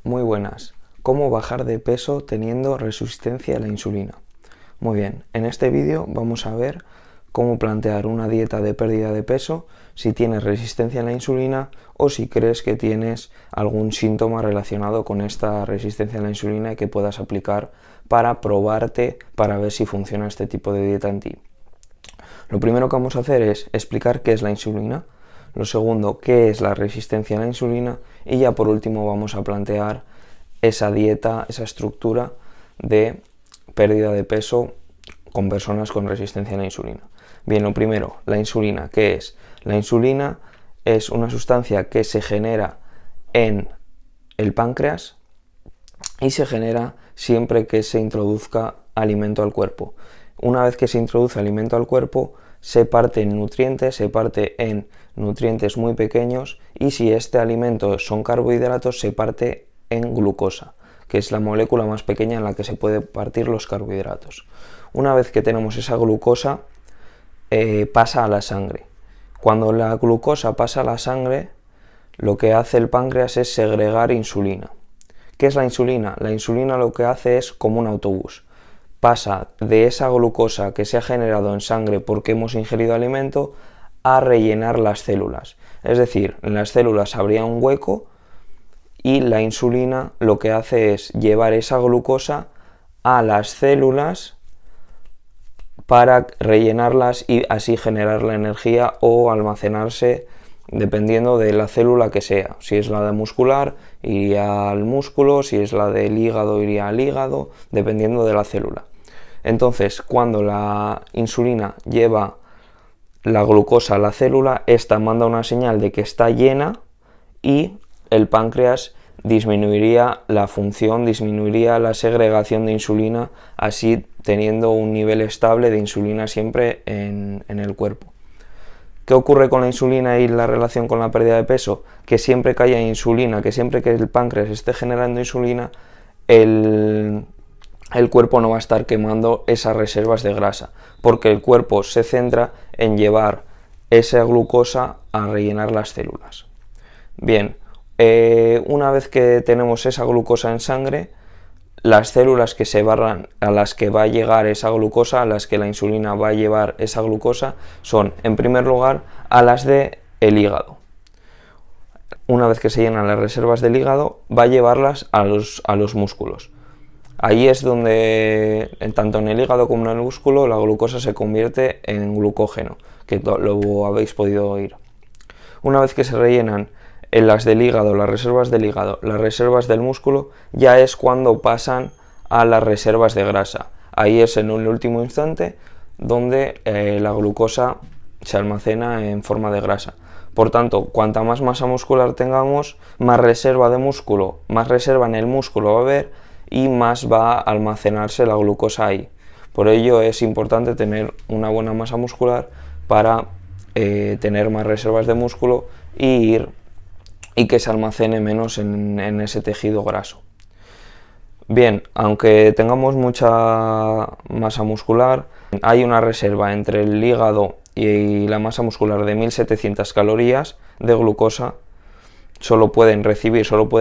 Muy buenas. ¿Cómo bajar de peso teniendo resistencia a la insulina? Muy bien, en este vídeo vamos a ver cómo plantear una dieta de pérdida de peso si tienes resistencia a la insulina o si crees que tienes algún síntoma relacionado con esta resistencia a la insulina y que puedas aplicar para probarte para ver si funciona este tipo de dieta en ti. Lo primero que vamos a hacer es explicar qué es la insulina. Lo segundo, qué es la resistencia a la insulina, y ya por último vamos a plantear esa dieta, esa estructura de pérdida de peso con personas con resistencia a la insulina. Bien, lo primero, la insulina, ¿qué es? La insulina es una sustancia que se genera en el páncreas y se genera siempre que se introduzca alimento al cuerpo. Una vez que se introduce alimento al cuerpo, se parte en nutrientes muy pequeños, y si este alimento son carbohidratos, se parte en glucosa, que es la molécula más pequeña en la que se puede partir los carbohidratos. Una vez que tenemos esa glucosa, pasa a la sangre. Cuando la glucosa pasa a la sangre, lo que hace el páncreas es segregar insulina. ¿Qué es la insulina? La insulina lo que hace es como un autobús. Pasa de esa glucosa que se ha generado en sangre porque hemos ingerido alimento a rellenar las células. Es decir, en las células habría un hueco y la insulina lo que hace es llevar esa glucosa a las células para rellenarlas y así generar la energía o almacenarse dependiendo de la célula que sea. Si es la de muscular, iría al músculo; si es la del hígado, iría al hígado, dependiendo de la célula. Entonces, cuando la insulina lleva la glucosa a la célula, esta manda una señal de que está llena y el páncreas disminuiría la función, disminuiría la segregación de insulina, así teniendo un nivel estable de insulina siempre en el cuerpo. ¿Qué ocurre con la insulina y la relación con la pérdida de peso? Que siempre que haya insulina, que siempre que el páncreas esté generando insulina, el cuerpo no va a estar quemando esas reservas de grasa, porque el cuerpo se centra en llevar esa glucosa a rellenar las células. Bien, una vez que tenemos esa glucosa en sangre, las células que se barran a las que va a llegar esa glucosa, a las que la insulina va a llevar esa glucosa, son, en primer lugar, a las del hígado. Una vez que se llenan las reservas del hígado, va a llevarlas a los músculos. Ahí es donde, tanto en el hígado como en el músculo, la glucosa se convierte en glucógeno, que lo habéis podido oír. Una vez que se rellenan en las del hígado, las reservas del hígado, las reservas del músculo, ya es cuando pasan a las reservas de grasa. Ahí es en un último instante donde la glucosa se almacena en forma de grasa. Por tanto, cuanta más masa muscular tengamos, más reserva de músculo, más reserva en el músculo va a haber y más va a almacenarse la glucosa ahí. Por ello es importante tener una buena masa muscular para tener más reservas de músculo y que se almacene menos en ese tejido graso. Bien, aunque tengamos mucha masa muscular, hay una reserva entre el hígado y la masa muscular de 1700 calorías de glucosa. Solo pueden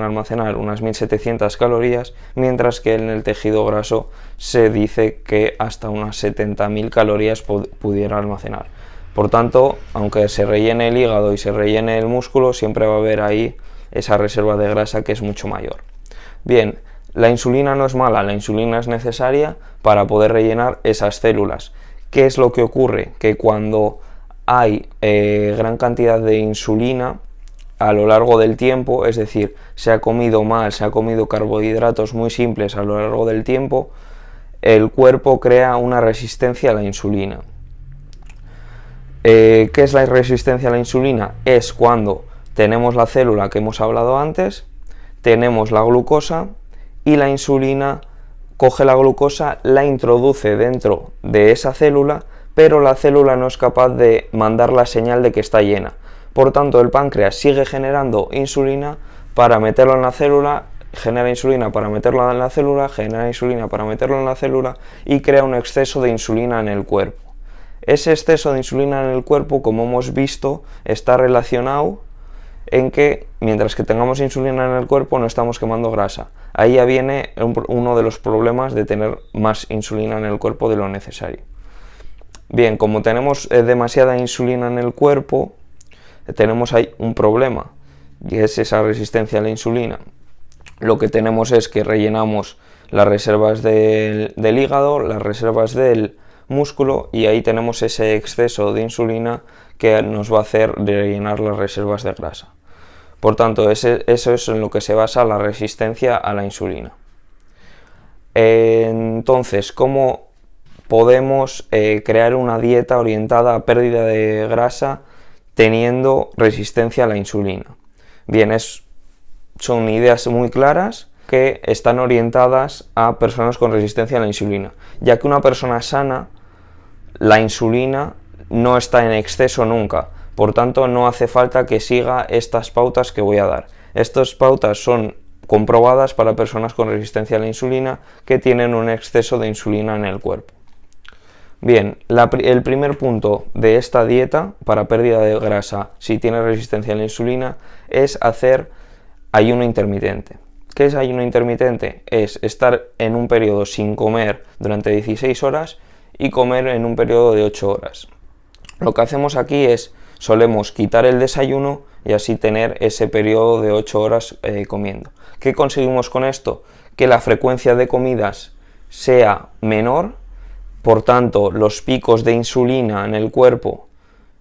almacenar unas 1700 calorías, mientras que en el tejido graso se dice que hasta unas 70.000 calorías pudiera almacenar. Por tanto, aunque se rellene el hígado y se rellene el músculo, siempre va a haber ahí esa reserva de grasa que es mucho mayor. Bien, la insulina no es mala, la insulina es necesaria para poder rellenar esas células. ¿Qué es lo que ocurre? Que cuando hay gran cantidad de insulina a lo largo del tiempo, es decir, se ha comido mal, se ha comido carbohidratos muy simples a lo largo del tiempo, el cuerpo crea una resistencia a la insulina. ¿Qué es la resistencia a la insulina? Es cuando tenemos la célula que hemos hablado antes, tenemos la glucosa y la insulina coge la glucosa, la introduce dentro de esa célula, pero la célula no es capaz de mandar la señal de que está llena. Por tanto, el páncreas sigue generando insulina para meterlo en la célula, genera insulina para meterlo en la célula, genera insulina para meterlo en la célula y crea un exceso de insulina en el cuerpo. Ese exceso de insulina en el cuerpo, como hemos visto, está relacionado en que mientras que tengamos insulina en el cuerpo no estamos quemando grasa. Ahí ya viene uno de los problemas de tener más insulina en el cuerpo de lo necesario. Bien, como tenemos demasiada insulina en el cuerpo, tenemos ahí un problema, y es esa resistencia a la insulina. Lo que tenemos es que rellenamos las reservas del hígado, las reservas del músculo, y ahí tenemos ese exceso de insulina que nos va a hacer rellenar las reservas de grasa. Por tanto, eso es en lo que se basa la resistencia a la insulina. Entonces, ¿cómo podemos crear una dieta orientada a pérdida de grasa teniendo resistencia a la insulina? Bien, son ideas muy claras que están orientadas a personas con resistencia a la insulina, ya que una persona sana, la insulina no está en exceso nunca, por tanto no hace falta que siga estas pautas que voy a dar. Estas pautas son comprobadas para personas con resistencia a la insulina que tienen un exceso de insulina en el cuerpo. Bien, el primer punto de esta dieta para pérdida de grasa si tienes resistencia a la insulina es hacer ayuno intermitente. ¿Qué es ayuno intermitente? Es estar en un periodo sin comer durante 16 horas y comer en un periodo de 8 horas. Lo que hacemos aquí es, solemos quitar el desayuno y así tener ese periodo de 8 horas comiendo. ¿Qué conseguimos con esto? Que la frecuencia de comidas sea menor, por tanto los picos de insulina en el cuerpo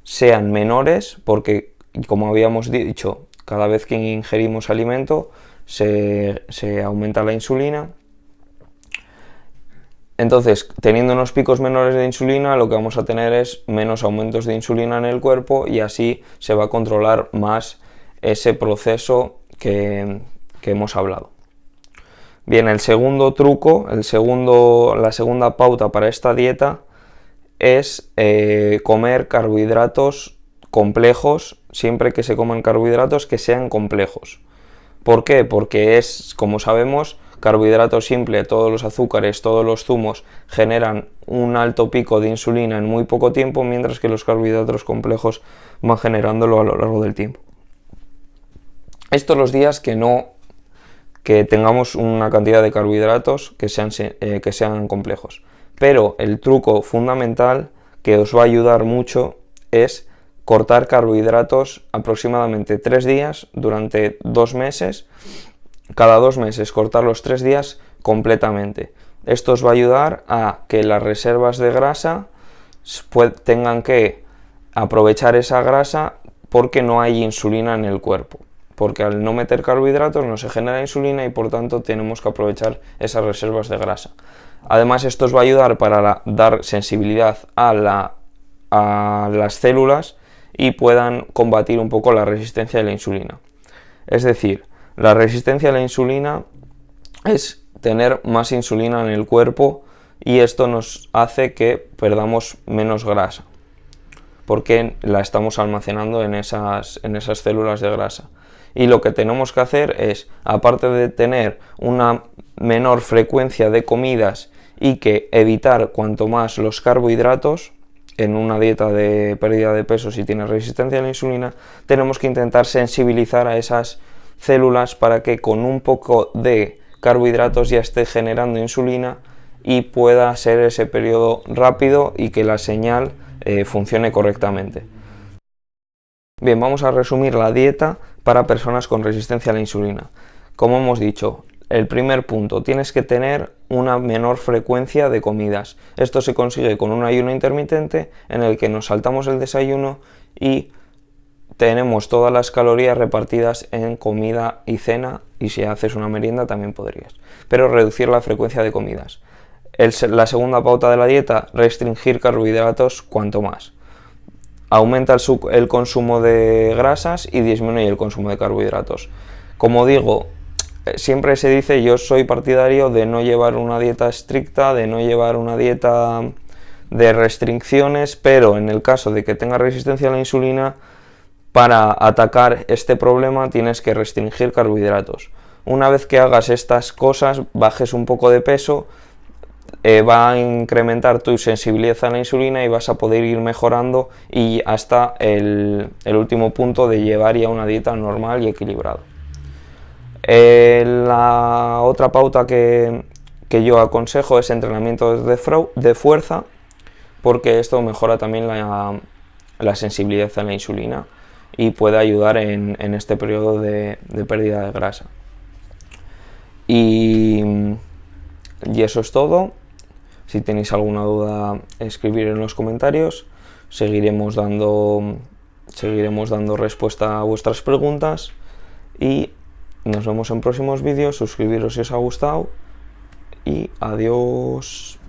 sean menores, porque como habíamos dicho, cada vez que ingerimos alimento se aumenta la insulina. Entonces, teniendo unos picos menores de insulina, lo que vamos a tener es menos aumentos de insulina en el cuerpo y así se va a controlar más ese proceso que hemos hablado. Bien, el segundo truco, la segunda pauta para esta dieta es comer carbohidratos complejos, siempre que se coman carbohidratos que sean complejos. ¿Por qué? Porque como sabemos, carbohidratos simples, todos los azúcares, todos los zumos generan un alto pico de insulina en muy poco tiempo, mientras que los carbohidratos complejos van generándolo a lo largo del tiempo. Estos los días que tengamos una cantidad de carbohidratos que sean complejos. Pero el truco fundamental que os va a ayudar mucho es cortar carbohidratos aproximadamente 3 días durante 2 meses. Cada 2 meses cortar los 3 días completamente. Esto os va a ayudar a que las reservas de grasa tengan que aprovechar esa grasa porque no hay insulina en el cuerpo. Porque al no meter carbohidratos no se genera insulina y por tanto tenemos que aprovechar esas reservas de grasa. Además, esto os va a ayudar para dar sensibilidad a las células y puedan combatir un poco la resistencia a la insulina. Es decir, la resistencia a la insulina es tener más insulina en el cuerpo y esto nos hace que perdamos menos grasa porque la estamos almacenando en esas células de grasa. Y lo que tenemos que hacer es, aparte de tener una menor frecuencia de comidas y que evitar cuanto más los carbohidratos en una dieta de pérdida de peso si tienes resistencia a la insulina, tenemos que intentar sensibilizar a esas células para que con un poco de carbohidratos ya esté generando insulina y pueda ser ese periodo rápido y que la señal funcione correctamente. Bien, vamos a resumir la dieta para personas con resistencia a la insulina. Como hemos dicho, el primer punto, tienes que tener una menor frecuencia de comidas. Esto se consigue con un ayuno intermitente en el que nos saltamos el desayuno y tenemos todas las calorías repartidas en comida y cena, y si haces una merienda también podrías. Pero reducir la frecuencia de comidas. La segunda pauta de la dieta, restringir carbohidratos cuanto más. Aumenta el consumo de grasas y disminuye el consumo de carbohidratos. Como digo, siempre se dice, yo soy partidario de no llevar una dieta estricta, de no llevar una dieta de restricciones, pero en el caso de que tengas resistencia a la insulina, para atacar este problema tienes que restringir carbohidratos. Una vez que hagas estas cosas, bajes un poco de peso, va a incrementar tu sensibilidad a la insulina y vas a poder ir mejorando y hasta el último punto de llevar ya una dieta normal y equilibrada. La otra pauta que yo aconsejo es entrenamiento de fuerza, porque esto mejora también la sensibilidad a la insulina y puede ayudar en este periodo de pérdida de grasa. Y eso es todo. Si tenéis alguna duda, escribir en los comentarios. Seguiremos dando respuesta a vuestras preguntas y nos vemos en próximos vídeos. Suscribiros si os ha gustado y adiós.